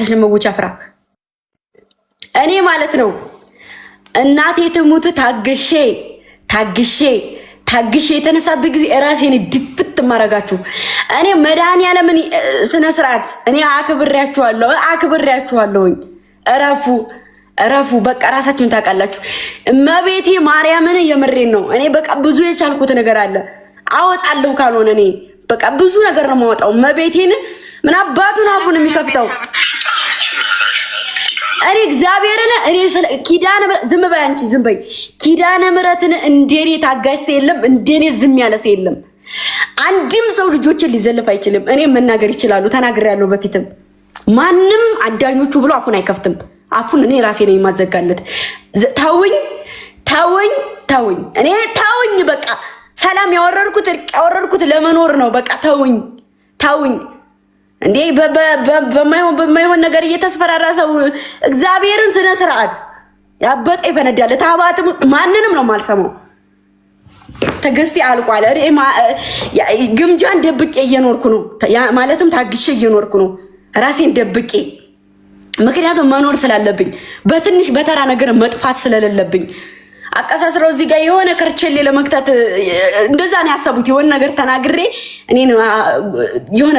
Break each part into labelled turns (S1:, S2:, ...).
S1: ራስሽን መውጫ ፍራ። እኔ ማለት ነው እናቴ ትሙት ታግሼ የተነሳበት ጊዜ ራሴን ድፍት ማረጋችሁ። እኔ መድኃኒዓለምን ስነ ስርዓት እኔ አክብሬያችኋለሁኝ። እረፉ በቃ ራሳችሁን ታውቃላችሁ። እመቤቴ ማርያምን የምሬን ነው። እኔ በቃ ብዙ የቻልኩት ነገር አለ አወጣለሁ። ካልሆነ እኔ በቃ ብዙ ነገር ነው የማወጣው። እመቤቴን ምን አባቱን አፉን የሚከፍተው እኔ እግዚአብሔርን እኔ ኪዳነ ዝም በይ አንቺ ዝም በይ። ኪዳነ ምሕረትን እንደኔ ታጋሽ የለም፣ እንደኔ ዝም ያለ ሰው የለም። አንድም ሰው ልጆችን ሊዘልፍ አይችልም። እኔ መናገር ይችላሉ፣ ተናግሬያለሁ በፊትም። ማንም አዳኞቹ ብሎ አፉን አይከፍትም። አፉን እኔ ራሴ ነኝ የማዘጋለት። ተውኝ እኔ ተውኝ። በቃ ሰላም ያወረድኩት ለመኖር ነው። በቃ ተውኝ እንዴ በማይሆን ነገር እየተስፈራራ ሰው እግዚአብሔርን ስነ ስርዓት ያበጠ ይፈነዳል። ታባትም ማንንም ነው የማልሰማው። ትዕግስቴ አልቋል። ግምጃን ደብቄ እየኖርኩ ነው፣ ማለትም ታግሼ እየኖርኩ ነው ራሴን ደብቄ። ምክንያቱም መኖር ስላለብኝ በትንሽ በተራ ነገር መጥፋት ስለሌለብኝ አቀሳስረው እዚህ ጋር የሆነ ከርቸሌ ለመክታት እንደዛ ነው ያሰቡት። የሆነ ነገር ተናግሬ እኔን የሆነ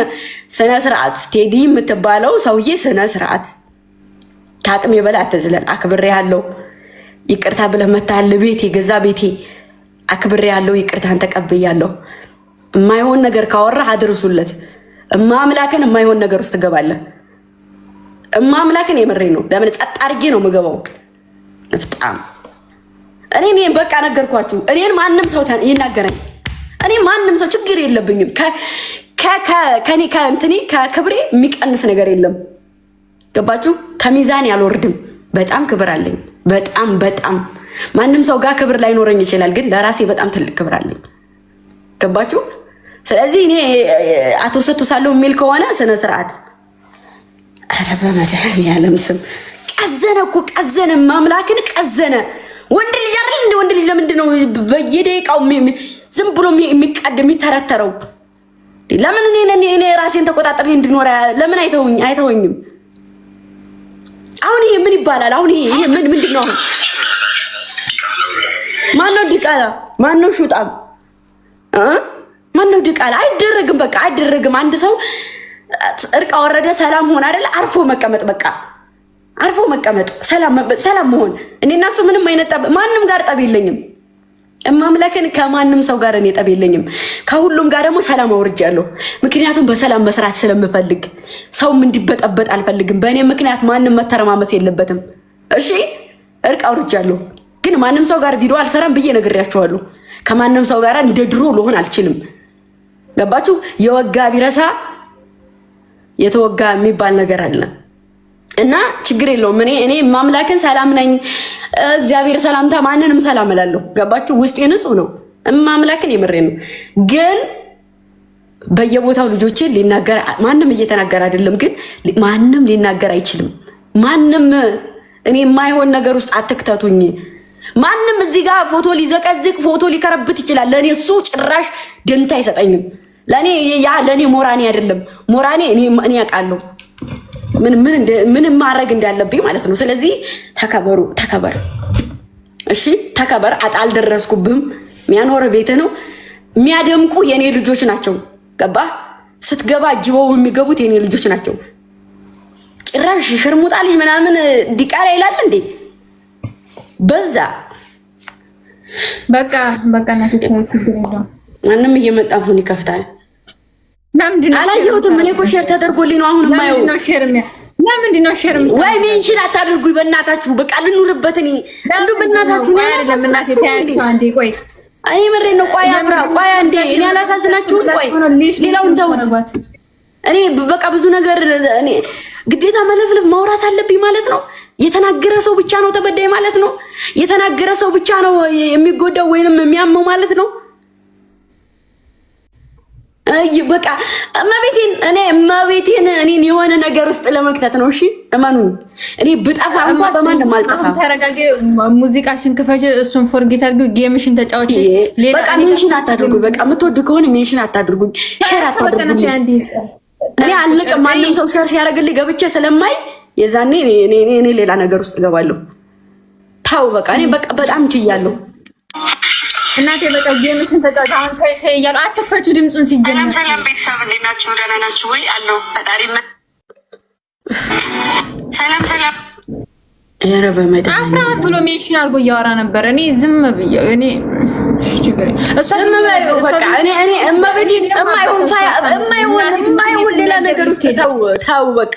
S1: ስነ ስርዓት ቴዲ የምትባለው ሰውዬ ስነ ስርዓት ከአቅሜ በላይ አትዝለል። አክብሬ ያለው ይቅርታ ብለህ መታል። ቤቴ ገዛ ቤቴ አክብሬ ያለው ይቅርታን ተቀብያለሁ። የማይሆን ነገር ካወራህ አድርሱለት። እማምላክን የማይሆን ነገር ውስጥ ትገባለህ። እማምላክን የምሬ ነው። ለምን ጸጥ አድርጌ ነው የምገባው? ንፍጣም እኔ በቃ ነገርኳችሁ። እኔን ማንም ሰው ይናገረኝ። እኔ ማንም ሰው ችግር የለብኝም። ከኔ ከእንትኔ ከክብሬ የሚቀንስ ነገር የለም። ገባችሁ? ከሚዛን ያልወርድም። በጣም ክብር አለኝ። በጣም ማንም ሰው ጋር ክብር ላይኖረኝ ይችላል፣ ግን ለራሴ በጣም ትልቅ ክብር አለኝ። ገባችሁ? ስለዚህ እኔ አቶ ሰቱ ሳለው የሚል ከሆነ ስነ ስርዓት። ኧረ በመድኃኒዓለም ስም ቀዘነ እኮ ቀዘነ፣ ማምላክን ቀዘነ። ወንድ ልጅ አይደል እንደ ወንድ ልጅ ለምንድን ነው በየደቂቃው ዝም ብሎ የሚተረተረው? ለምን እኔ ራሴን ተቆጣጠሬ እንድኖር ለምን አይተወኝም? አሁን ይሄ ምን ይባላል? አሁን ይሄ ምንድን ነው? ማነው ዲቃላ? ማነው ሹጣም? ማነው ዲቃላ? አይደረግም፣ በቃ አይደረግም። አንድ ሰው እርቅ ወረደ ሰላም ሆነ አይደል? አርፎ መቀመጥ፣ በቃ አርፎ መቀመጥ፣ ሰላም መሆን። እኔና እሱ ምንም አይነት ማንም ጋር ጠብ የለኝም። እማምላክን ከማንም ሰው ጋር እኔ ጠብ የለኝም። ከሁሉም ጋር ደግሞ ሰላም አውርጃለሁ። ምክንያቱም በሰላም መስራት ስለምፈልግ፣ ሰውም እንዲበጠበጥ አልፈልግም። በእኔ ምክንያት ማንም መተረማመስ የለበትም። እሺ እርቅ አውርጃለሁ፣ ግን ማንም ሰው ጋር ቪዲዮ አልሰራም ብዬ ነግሬያቸዋለሁ። ከማንም ሰው ጋር እንደ ድሮ ልሆን አልችልም። ገባችሁ? የወጋ ቢረሳ የተወጋ የሚባል ነገር አለ እና ችግር የለውም። እኔ ማምላክን ሰላም ነኝ። እግዚአብሔር ሰላምታ ማንንም ሰላም እላለሁ። ገባችሁ? ውስጤ ንጹህ ነው። ማምላክን የምሬ ነው። ግን በየቦታው ልጆቼ ሊናገር ማንም እየተናገረ አይደለም፣ ግን ማንም ሊናገር አይችልም። ማንም እኔ የማይሆን ነገር ውስጥ አትክተቱኝ። ማንም እዚህ ጋር ፎቶ ሊዘቀዝቅ ፎቶ ሊከረብት ይችላል። ለእኔ እሱ ጭራሽ ደንታ አይሰጠኝም። ለእኔ ሞራኔ አይደለም። ሞራኔ እኔ ያውቃለሁ ምን ማድረግ እንዳለብኝ ማለት ነው። ስለዚህ ተከበር፣ እሺ ተከበር። አልደረስኩብህም። የሚያኖር ቤት ነው። የሚያደምቁ የኔ ልጆች ናቸው። ገባ? ስትገባ እጅበው የሚገቡት የኔ ልጆች ናቸው። ጭራሽ ሽርሙጣ ልጅ ምናምን ዲቃላ ይላል እንዴ? በዛ
S2: በቃ
S1: ማንም እየመጣ ፉን ይከፍታል። አላየሁትም። እኔ እኮ ሼር ተደርጎልኝ ነው አሁን የማየው።
S2: ለምንድን ነው ሼር
S1: ወይ ሜንሽን አታድርጉኝ በእናታችሁ። በቃ ልኑርበት። እኔ እንደው በእናታችሁ ነው ያሳዝናችሁ። እኔ ምሬን ነው። ቆይ አፍራ ቆይ አንዴ እኔ አላሳዝናችሁም። ቆይ ሌላውን ተውት። እኔ በቃ ብዙ ነገር እኔ ግዴታ መለፍለፍ ማውራት አለብኝ ማለት ነው። የተናገረ ሰው ብቻ ነው ተበዳይ ማለት ነው። የተናገረ ሰው ብቻ ነው የሚጎዳው ወይንም የሚያመው ማለት ነው። በቃ እመቤቴን እኔን የሆነ ነገር ውስጥ ለመክተት ነው። እሺ እመኑኝ። እኔ ብጠፋ እንኳን በማንም አልጠፋም።
S2: ተረጋጊ። ሙዚቃሽን ክፈሽ፣ እሱን ፎርጌት አድርጊ፣ ጌምሽን ተጫወቺ።
S1: በቃ ሜንሽን አታድርጉኝ። በቃ የምትወድ ከሆነ ሜንሽን አታድርጉኝ፣ ሼር አታድርጉኝ። እኔ አልልቅም። ማንም ሰው ሼር ሲያደርግልኝ ገብቼ ስለማይ የዛኔ እኔ ሌላ ነገር ውስጥ እገባለሁ። ታው በቃ እኔ በቃ በጣም ችያለሁ።
S2: እናቴ በቃ ጌምሽን ተጫወታ። አሁን ከያያሉ አትፈቹ ድምጹን ሲጀምር።
S3: ሰላም ቤተሰብ እንዴት ናችሁ? ደህና ናችሁ ወይ? አለው ፈጣሪ ሰላም።
S1: ኧረ በመድኃኒዓለም
S2: አፍራም ብሎ ሜንሽን አድርጎ እያወራ ነበር። እኔ ዝም ብዬ እኔ ችግር እሷ ዝም ብዬ
S1: በቃ እኔ እመቤቴን የማይሆን ሌላ ነገር ውስጥ ታው በቃ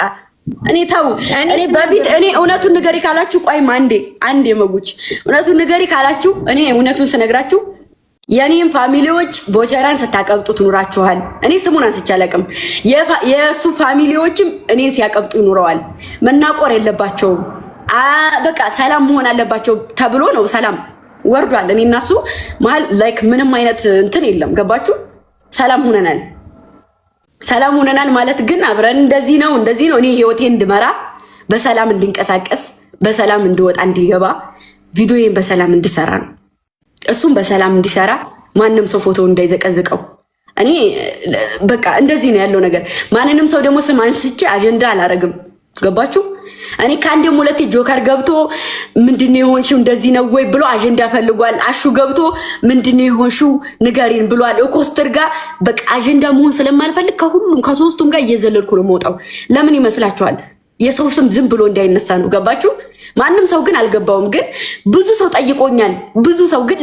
S1: እኔ ታው እኔ በፊት እኔ እውነቱን ንገሪ ካላችሁ ቆይማ አንዴ መጉች እውነቱን ንገሪ ካላችሁ እኔ እውነቱን ስነግራችሁ የኔም ፋሚሊዎች ቦቸራን ስታቀብጡት ኑራችኋል። እኔ ስሙን አንስቼ አላውቅም። የእሱ ፋሚሊዎችም እኔ ሲያቀብጡ ኑረዋል። መናቆር የለባቸውም። በቃ ሰላም መሆን አለባቸው ተብሎ ነው ሰላም ወርዷል። እኔ እና እሱ መሀል ላይክ ምንም አይነት እንትን የለም። ገባችሁ? ሰላም ሆነናል ማለት ግን አብረን እንደዚህ ነው እኔ ህይወቴን እንድመራ በሰላም እንድንቀሳቀስ በሰላም እንድወጣ እንዲገባ ቪዲዮዬን በሰላም እንድሰራ ነው። እሱም በሰላም እንዲሰራ ማንም ሰው ፎቶ እንዳይዘቀዝቀው። እኔ በቃ እንደዚህ ነው ያለው ነገር። ማንንም ሰው ደግሞ ስም አንስቼ አጀንዳ አላረግም። ገባችሁ? እኔ ከአንዴም ሁለቴ ጆከር ገብቶ ምንድነው የሆንሽው እንደዚህ ነው ወይ ብሎ አጀንዳ ፈልጓል። አሹ ገብቶ ምንድነው የሆንሽው ንገሪን ብሏል። ኮስተር ጋር በቃ አጀንዳ መሆን ስለማልፈልግ ከሶስቱም ጋር እየዘለልኩ ነው የምወጣው። ለምን ይመስላችኋል? የሰው ስም ዝም ብሎ እንዳይነሳ ነው። ገባችሁ? ማንም ሰው ግን አልገባውም። ግን ብዙ ሰው ጠይቆኛል። ብዙ ሰው ግን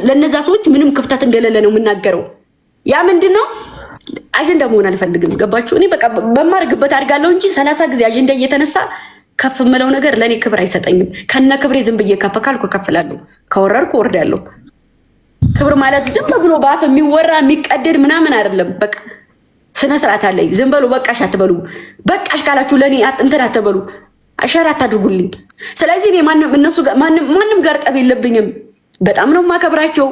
S1: ለነዛ ሰዎች ምንም ክፍተት እንደሌለ ነው የምናገረው። ያ ምንድነው አጀንዳ መሆን አልፈልግም። ገባችሁ? እኔ በቃ በማርግበት አድርጋለሁ እንጂ 30 ጊዜ አጀንዳ እየተነሳ ከፍ ምለው ነገር ለኔ ክብር አይሰጠኝም። ከነ ክብሬ ዝም ብዬ ከፍ ካልኩ ከፍላለሁ፣ ከወረድኩ ወርዳለሁ። ክብር ማለት ዝም ብሎ በአፍ የሚወራ የሚቀደድ ምናምን አይደለም። በቃ ስነ ስርዓት አለኝ። ዝም በሉ በቃሽ አትበሉ። በቃሽ ካላችሁ ለኔ እንትን አትበሉ፣ አሸራ አታድርጉልኝ። ስለዚህ እኔ ማንም ጋር ጠብ የለብኝም። በጣም ነው የማከብራቸው።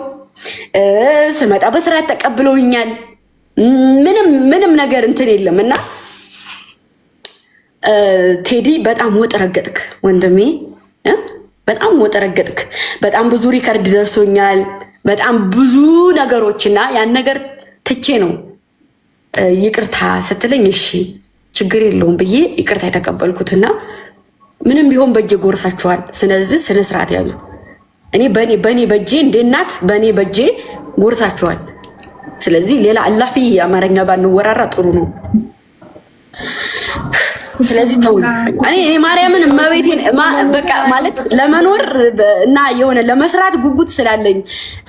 S1: ስመጣ በስርዓት ተቀብለውኛል። ምንም ነገር እንትን የለም እና ቴዲ በጣም ወጠረገጥክ ወንድሜ፣ በጣም ወጠረገጥክ። በጣም ብዙ ሪከርድ ደርሶኛል፣ በጣም ብዙ ነገሮችና ያን ነገር ትቼ ነው ይቅርታ ስትለኝ እሺ ችግር የለውም ብዬ ይቅርታ የተቀበልኩትና ምንም ቢሆን በእጄ ጎርሳችኋል። ስለዚህ ስነ ስርዓት ያዙ። እኔ በኔ በእጄ እንደ እናት በኔ በእጄ ጎርሳችኋል። ስለዚህ ሌላ አላፊ አማርኛ ባንወራራ ጥሩ ነው። ስለዚህ ተው። እኔ ማርያምን እመቤቴን በቃ ማለት ለመኖር እና የሆነ ለመስራት ጉጉት ስላለኝ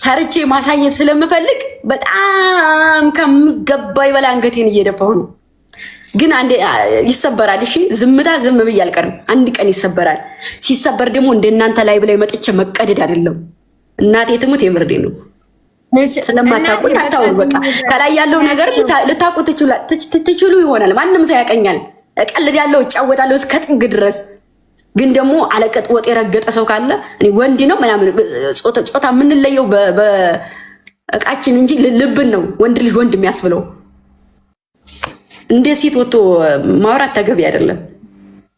S1: ሰርቼ ማሳየት ስለምፈልግ በጣም ከሚገባኝ በላይ አንገቴን እየደፋሁ ነው። ግን አንዴ ይሰበራል። እሺ ዝምታ ዝም ብዬ አልቀርም። አንድ ቀን ይሰበራል። ሲሰበር ደግሞ እንደ እናንተ ላይ ብላይ መጥቼ መቀደድ አይደለም። እናቴ ትሙት የምርዴ ነው። ስለማታውቁኝ አታውሩ። በቃ ከላይ ያለው ነገር ልታውቁ ትችሉ ይሆናል። ማንም ሰው ያቀኛል። እቀልድ ያለው እጫወታለሁ እስከ ጥግ ድረስ። ግን ደግሞ አለቀጥ ወጥ የረገጠ ሰው ካለ እኔ ወንድ ነው ምናምን ጾታ የምንለየው በእቃችን እንጂ ልብን ነው ወንድ ልጅ ወንድ የሚያስብለው። እንደ ሴት ወጥቶ ማውራት ተገቢ አይደለም።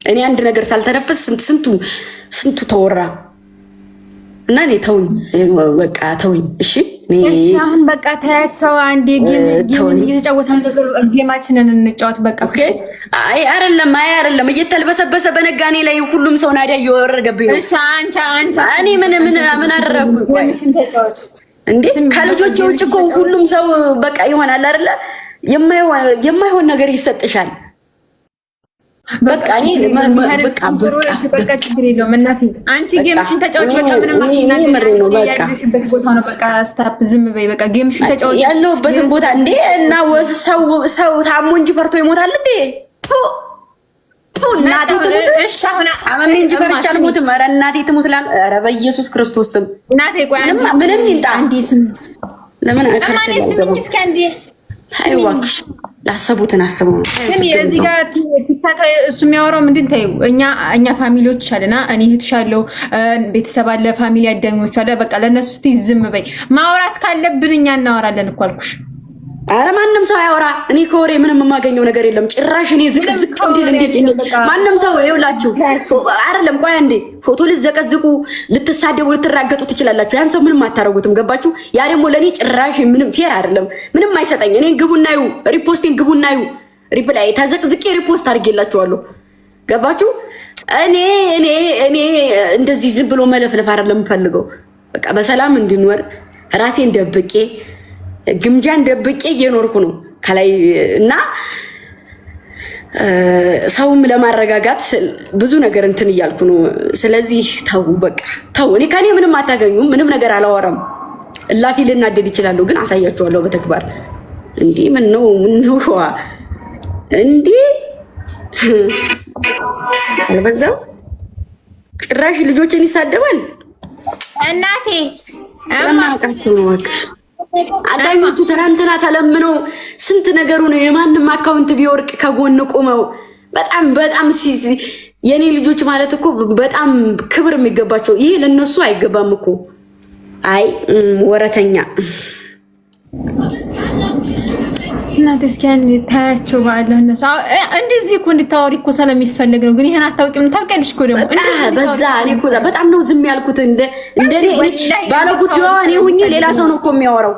S1: እኔ አንድ ነገር ሳልተነፍስ ስንቱ ተወራ እና እኔ ተውኝ፣ በቃ ተውኝ። እሺ
S2: እሺ አሁን በቃ ታያቸው። አንዴ ጌም እየተጫወተን ጌማችንን እንጫወት በቃ።
S1: ኦኬ አይ አይደለም እየተልበሰበሰ በነጋኔ ላይ ሁሉም ሰው ናዲያ እየወረደብኝ ነው።
S2: እሺ አንቺ
S1: እኔ ምን አደረኩኝ? ቆይ እንዴ ከልጆች ውጭ እኮ ሁሉም ሰው በቃ ይሆናል አይደለ? የማይሆን ነገር ይሰጥሻል። በቃ እኔ
S2: በቃ ችግር የለውም እናቴ። አንቺ ጌምሽን ተጫወች በቃ። ምንም ነው በቃ ያለሽበት ቦታ ነው በቃ። ስታፕ ዝም በይ በቃ። ጌምሽን ተጫወች
S1: ያለሁበትን ቦታ እንዴ። እና ሰው ታሞ እንጂ ፈርቶ ይሞታል እንዴ? እናቴ ትሙት። እሺ አሁን አመሜ እንጂ ፈርቻ አልሞትም። ኧረ እናቴ ትሙት። ኧረ በኢየሱስ ክርስቶስ ስም
S2: እናቴ ቆይ
S1: ምንም ይንጣ
S2: አንዴ ስም
S1: ለምን አከርችልኝ
S2: እስኪ አንዴ
S1: አይዋክሽ ላሰቡትን አስቡ ነው።
S2: ስሚ እዚህ ጋር ቲክታክ እሱ የሚያወራው ምንድን ታዩ? እኛ ፋሚሊዎች አለና እኔ እህትሻለሁ፣ ቤተሰብ አለ፣ ፋሚሊ አዳኞች አለ። በቃ ለነሱ እስቲ ዝም በይ። ማውራት ካለብን እኛ እናወራለን እኮ አልኩሽ።
S1: አረ ማንም ሰው አያወራ። እኔ ከወሬ ምንም የማገኘው ነገር የለም ጭራሽ። እኔ ዝቅ እንዲል እንዴ ማንም ሰው ይውላችሁ አይደለም። ቆይ አንዴ ፎቶ ልትዘቀዝቁ ልትሳደቡ ልትራገጡ ትችላላችሁ። ያን ሰው ምንም አታረጉትም። ገባችሁ? ያ ደግሞ ለኔ ጭራሽ ምንም ፌር አይደለም። ምንም አይሰጠኝ። እኔ ግቡና ዩ ሪፖስቲንግ ግቡና ዩ ሪፕላይ ተዘቅዝቄ ሪፖስት አድርጌላችኋለሁ። ገባችሁ? እኔ እኔ እኔ እንደዚህ ዝም ብሎ መለፍለፍ አይደለም የምፈልገው። በቃ በሰላም እንድኖር ራሴን ደብቄ ግምጃን ደብቄ እየኖርኩ ነው ከላይ እና ሰውም ለማረጋጋት ብዙ ነገር እንትን እያልኩ ነው። ስለዚህ ተው በቃ ተው። እኔ ከኔ ምንም አታገኙም። ምንም ነገር አላወራም። እላፊ ልናደድ ይችላል፣ ግን አሳያችኋለሁ በተግባር። እንዴ ምን ነው ሸዋ እንዴ አልበዛው? ጭራሽ ልጆችን ይሳደባል።
S2: እናቴ
S1: ስለማውቃቸው ነው በቃ። አዳኞቹ ትናንትና ተለምነው ስንት ነገሩ ነው። የማንም አካውንት ቢወርቅ ከጎን ቆመው በጣም የኔ ልጆች ማለት እኮ በጣም ክብር የሚገባቸው። ይሄ ለነሱ አይገባም እኮ። አይ ወረተኛ
S2: እናቴ እስኪ ታያቸው ባለህ እነሱ እንደዚህ እኮ እንድታወሪ እኮ ስለሚፈልግ ነው። ግን ይሄን አታውቂም። ታውቂያለሽ እኮ ደግሞ
S1: በዛ እኔ እኮ በጣም ነው ዝም ያልኩት። እንደኔ ባለ ጉዳዩ እኔ ሁኜ ሌላ ሰው ነው እኮ የሚያወራው።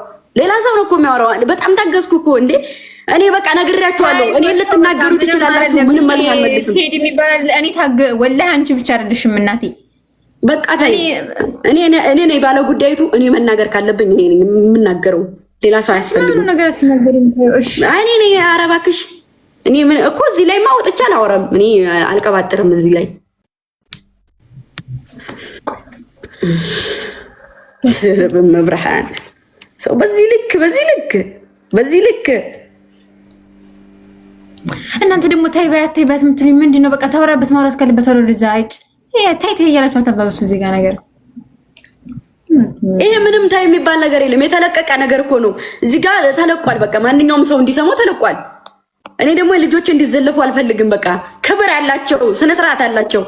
S1: በጣም ታገዝኩ እኮ እንዴ። እኔ በቃ ነግሬያችኋለሁ። እኔ ልትናገሩ ትችላላችሁ። ምንም መልስ አልመልስም።
S2: ሄድ የሚባል እኔ ወላሂ አንቺ ብቻ አይደለሽም እናቴ። በቃ
S1: እኔ ነኝ ባለ ጉዳይቱ። እኔ መናገር ካለብኝ እኔ ነኝ የምናገረው። ሌላ ሰው አያስፈልግም። እኔ ነኝ። ኧረ እባክሽ እኔ ምን እኮ እዚህ ላይ ማውጥቻ አላወራም። እኔ አልቀባጥርም እዚህ ላይ መብርሃን ሰው በዚህ ልክ
S2: እናንተ ደግሞ ታይባት የምትሉኝ ምንድን ነው? በቃ ታወራበት ማውራት ካለበት ወደ ወደዛ አይጭ ታይ እያላችሁ አታባበሱ። እዚህ ጋር ነገር
S1: ይሄ ምንም ታይ የሚባል ነገር የለም። የተለቀቀ ነገር እኮ ነው። እዚህ ጋር ተለቋል። በቃ ማንኛውም ሰው እንዲሰማው ተለቋል። እኔ ደግሞ ልጆች እንዲዘለፉ አልፈልግም። በቃ ክብር ያላቸው ስነ ስርዓት ያላቸው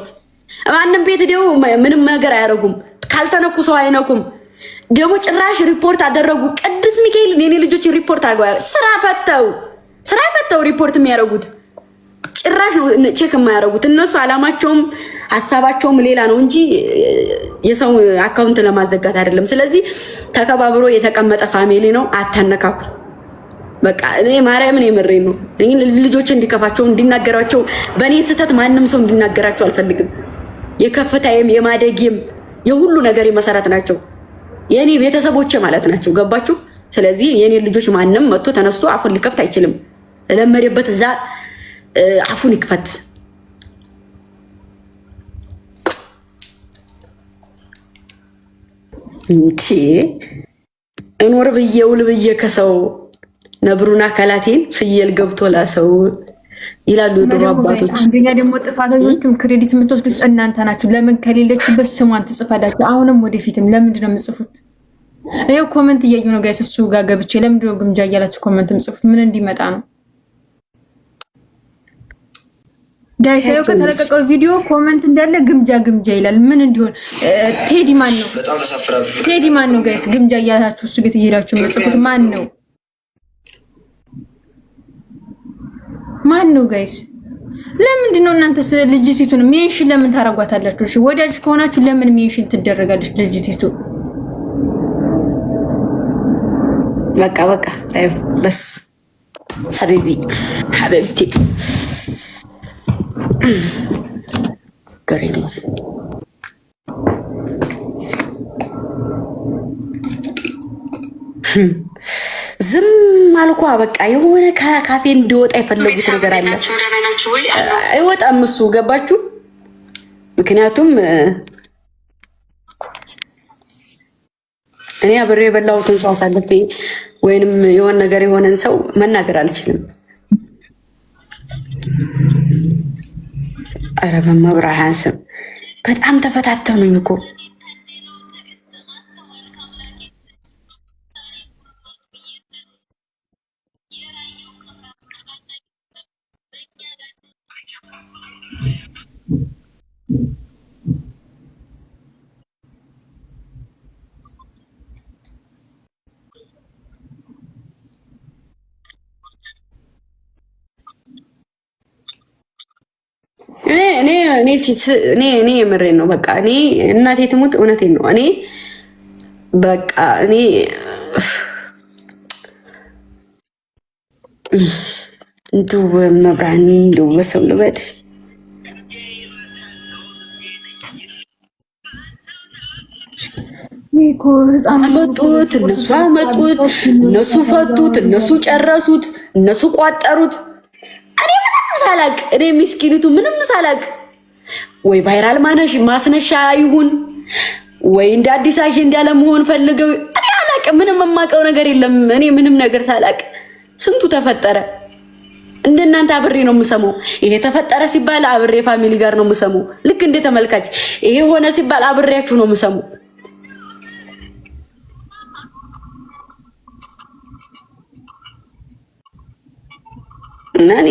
S1: ማንም ቤት ሄደው ምንም ነገር አያደርጉም። ካልተነኩ ሰው አይነኩም። ደግሞ ጭራሽ ሪፖርት አደረጉ። ቅዱስ ሚካኤል የኔ ልጆች ሪፖርት አድርገው ስራ ፈተው ሪፖርት የሚያደርጉት ጭራሽ ነው ቼክ የማያደርጉት። እነሱ አላማቸውም ሀሳባቸውም ሌላ ነው እንጂ የሰው አካውንት ለማዘጋት አይደለም። ስለዚህ ተከባብሮ የተቀመጠ ፋሚሊ ነው። አታነካኩ። በቃ እኔ ማርያምን የምሬን ነው። ልጆች እንዲከፋቸው እንዲናገራቸው በእኔ ስህተት ማንም ሰው እንዲናገራቸው አልፈልግም። የከፍታዬም የማደጌም የሁሉ ነገር መሰረት ናቸው። የኔ ቤተሰቦች ማለት ናቸው። ገባችሁ? ስለዚህ የኔ ልጆች ማንም መጥቶ ተነስቶ አፉን ሊከፍት አይችልም። ለመደበት እዛ አፉን ይክፈት። እንቺ እኖር ብዬ ውል ብዬ ከሰው ነብሩን አካላቴን ፍየል ገብቶ ላሰው ይላሉ የድሮ አባቶች።
S2: አንደኛ ደግሞ ጥፋተኞቹም ክሬዲት የምትወስዱት እናንተ ናችሁ። ለምን ከሌለችበት ስሟን ትጽፋላችሁ? አሁንም ወደፊትም ለምንድን ነው የምጽፉት? ይኸው ኮመንት እያዩ ነው ጋይስ። እሱ ጋር ገብቼ ለምንድን ነው ግምጃ እያላችሁ ኮመንት የምጽፉት? ምን እንዲመጣ ነው ጋይስ? ይኸው ከተለቀቀው ቪዲዮ ኮመንት እንዳለ ግምጃ ይላል። ምን እንዲሆን ቴዲ ማን ነው ጋይስ? ግምጃ እያላችሁ እሱ ቤት እየሄዳችሁ የምጽፉት ማን ነው ጋይስ? ለምንድን ነው እናንተ ልጅቲቱን ሜንሽን ለምን ታረጓታላችሁ? እሺ ወዳጅ ከሆናችሁ ለምን ሜንሽን ትደረጋለች ልጅቲቱ?
S1: በቃ በስ ሐቢብቲ ገሬ ነው። ዝም አልኳ። በቃ የሆነ ካፌ እንዲወጣ የፈለጉት ነገር አለ። አይወጣም እሱ። ገባችሁ? ምክንያቱም እኔ አብሬ የበላሁትን ሰው አሳልፌ ወይንም የሆነ ነገር የሆነን ሰው መናገር አልችልም። ኧረ በመብርሃን ስም በጣም ተፈታተኑኝ እኮ። እኔ የምሬን ነው። በቃ እኔ እናቴ ትሙት እውነቴን ነው። እኔ በቃ እኔ እንደው መብራን እንደው በሰው ልበት አመጡት፣ እነሱ አመጡት፣ እነሱ ፈቱት፣ እነሱ ጨረሱት፣ እነሱ ቋጠሩት። እኔ ምንም ሳላቅ እኔ ምስኪኒቱ ምንም ሳላቅ ወይ ቫይራል ማስነሻ ይሁን ወይ እንደ አዲስ አጀንዳ ለመሆን ፈልገው እኔ አላቅም። ምንም የማውቀው ነገር የለም። እኔ ምንም ነገር ሳላቅ ስንቱ ተፈጠረ። እንደናንተ አብሬ ነው የምሰማው። ይሄ ተፈጠረ ሲባል አብሬ ፋሚሊ ጋር ነው የምሰማው። ልክ እንደ ተመልካች ይሄ ሆነ ሲባል አብሬያችሁ ነው የምሰማው። እና እኔ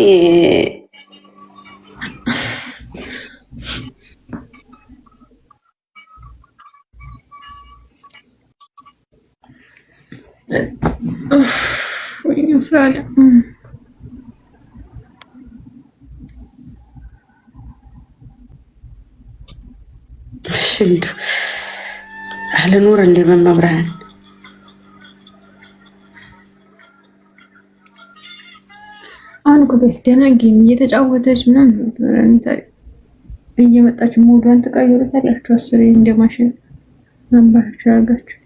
S1: አለኖር እንደ መብራን
S2: አሁን እኮ ደህና ጌም እየተጫወተች ምናምን እየመጣች ሞዷን ተቀይሩታላችሁ። አስሬ እንደማሽን ማንባችሁ ያርጋችሁ።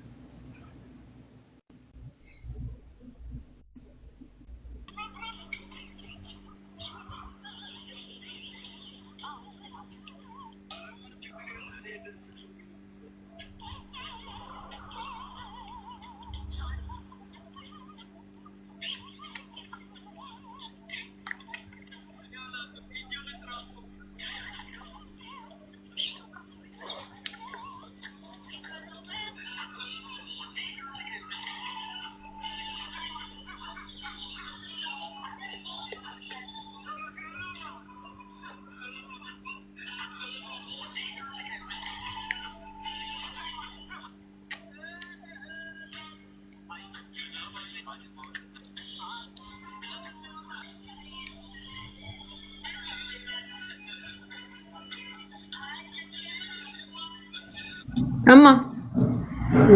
S2: አማ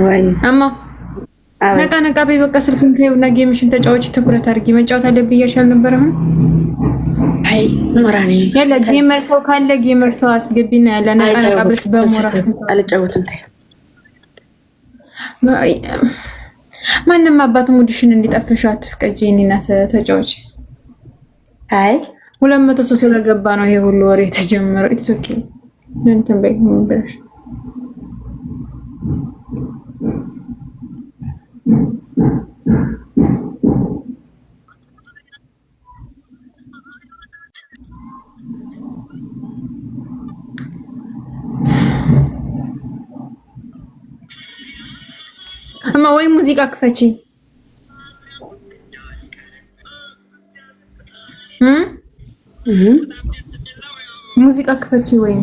S1: ወይ
S2: አማ ነቃ ነቃ በይ በቃ ስልኩን ተይውና ጌምሽን ተጫወች። ትኩረት አድርጊ። መጫወት አለብኝ እያልሽ ነበር። አሁን
S1: አይ ኖራኔ
S2: ያለ ጌመር ሰው ካለ ጌመር ሰው አስገቢና ያለ ነቃ ነቃ ብለሽ በሞራ
S1: አልጫወትም። ተይ
S2: ማንንም አባት ሙድሽን እንዲጠፍሽ አትፍቀጂ። እኔና ተጫወች። አይ 200 ሰው ስለገባ ነው ይሄ ሁሉ ወሬ የተጀመረው። ኢትስ ኦኬ እንትን በይ ምን ብለሽ አማ ወይ ሙዚቃ ክፈቺ። ሙዚቃ ክፈቺ ወይ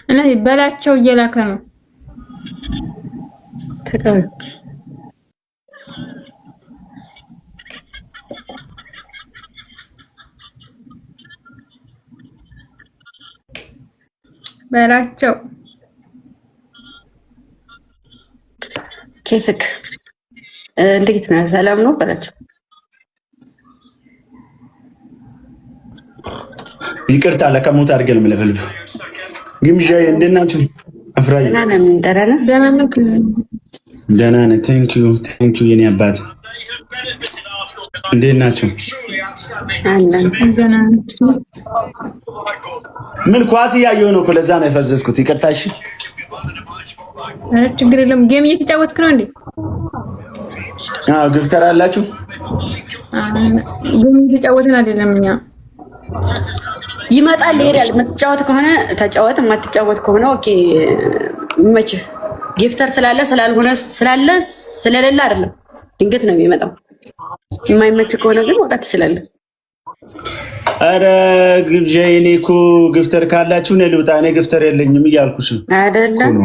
S2: እና በላቸው እየላከ ነው። ተቀበል በላቸው።
S1: ኬፍክ እንዴት ነው? ሰላም ነው በላቸው።
S4: ይቅርታ ለከሞት አድርገን ምለፈልብ ግምዣ እንዴት ናችሁ? አፍራይ ደህና ነኝ። ቴንክ ዩ የኔ አባት እንዴት ናችሁ? ምን ኳስ እያየሁ ነው እኮ ለዛ ነው የፈዘዝኩት። ይቅርታ እሺ።
S2: ኧረ ችግር የለም። ጌም እየተጫወትክ ነው እንዴ?
S4: አዎ ግፍተር አላችሁ?
S2: ጌም እየተጫወትን አይደለም እኛ።
S1: ይመጣል ይሄዳል። የምትጫወት ከሆነ ተጫወት፣ የማትጫወት ከሆነ ኦኬ ይመችህ። ጊፍተር ስላለ ስላልሆነ ስላለ ስለሌለ አይደለም፣ ድንገት ነው የሚመጣው። የማይመች ከሆነ ግን መውጣት ትችላለህ።
S4: አረ ግብዣ እኔ እኮ ግፍተር ካላችሁ እኔ ልውጣ። እኔ ግፍተር የለኝም እያልኩሽ
S1: አይደለም።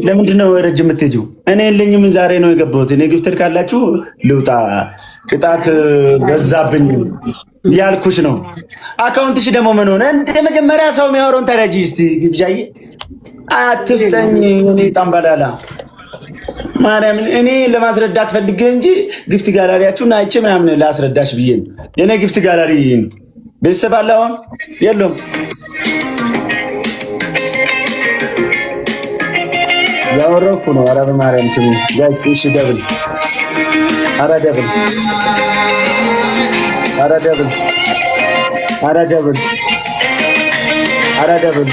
S4: ለምንድን ነው ረጅም የምትሄጂው? እኔ የለኝም ዛሬ ነው የገባሁት። እኔ ግፍተር ካላችሁ ልውጣ፣ ቅጣት በዛብኝ እያልኩሽ ነው። አካውንትሽ ደግሞ ምን ሆነ? እንደ መጀመሪያ ሰው የሚያወራውን ተረጂ እስቲ ግብዣዬ። አትፍጠኝ። እኔ ጠንበላላ ማርያምን እኔ ለማስረዳት ፈልጌ እንጂ ግፍት ጋላሪያችሁን አይቼ ምናምን ላስረዳሽ ብዬ ነው። የኔ ግፍት ጋላሪ ቤተሰብ አለ አሁን የለውም። ያወረኩ ነው። ኧረ በማርያም ስሚ ጋይስ። እሺ ደብል፣ ኧረ ደብል፣ ኧረ ደብል፣ ኧረ ደብል፣ ኧረ ደብል